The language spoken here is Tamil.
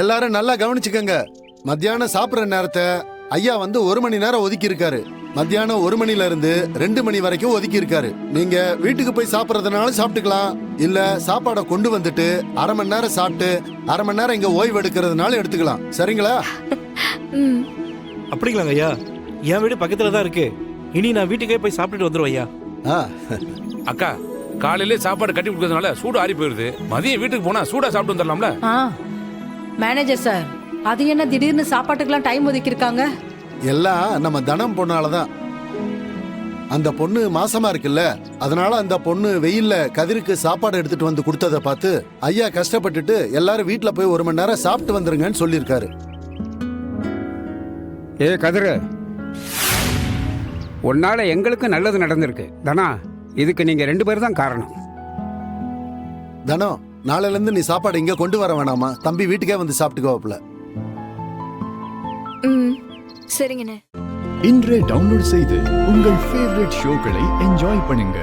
எல்லாரும் நல்லா கவனிச்சுக்கங்க. மத்தியானம் சாப்பிடுற நேரத்தை ஐயா வந்து 1 மணி நேரம் ஒதுக்கி இருக்காரு. மத்தியானம் 1 மணில இருந்து 2 மணி வரைக்கும் ஒதுக்கி இருக்காரு. நீங்க வீட்டுக்கு போய் சாப்பிடறதுனால சாப்பிட்டுக்கலாம், இல்ல சாப்பாடை கொண்டு வந்துட்டு 1/2 மணி நேரம் சாப்பிட்டு 1/2 மணி நேரம் இங்க ஓய்வு எடுக்கிறதுனால எடுத்துக்கலாம். சரிங்களா? அப்படிங்களாங்க ஐயா? என் வீடு பக்கத்துல தான் இருக்கு. இனி நான் வீட்டுக்கே போய் சாப்பிட்டுட்டு வந்துருவேன் ஐயா. அக்கா, காலையிலே சாப்பாடு கட்டி கொடுக்கறதுனால சூடு ஆறி போயிருது. மதியம் வீட்டுக்கு போனா சூடா சாப்பிட்டு வந்துடலாம்ல? மேனேஜர் சார், அது என்ன திடீர்னு சாப்பாட்டுக்கெல்லாம் டைம் ஒதுக்கி இருக்காங்க? எல்லாம் நம்ம தனம் பொண்ணாலதான். அந்த பொண்ணு மாசமா இருக்குல்ல, அதனால அந்த பொண்ணு வெயில்ல கதிருக்கு சாப்பாடு எடுத்துட்டு வந்து கொடுத்ததை பார்த்து ஐயா கஷ்டப்பட்டுட்டு எல்லாரும் வீட்டுல போய் 1 மணி நேரம் சாப்பிட்டு வந்துருங்கன்னு சொல்லியிருக்காரு. ஏ கதிரு, உன்னால எங்களுக்கு நல்லது நடந்திருக்கு. தனா, இதுக்கு நீங்க 2 பேர் தான் காரணம். தனம், நாளையில இருந்து நீ சாப்பாடு இங்க கொண்டு வர வேணாமா? தம்பி வீட்டுக்கே வந்து சாப்பிட்டுக்கோப்புல. சரிங்கண்ணே. இன்றே டவுன்லோட் செய்து உங்கள் ஃபேவரட் ஷோக்களை என்ஜாய் பண்ணுங்க.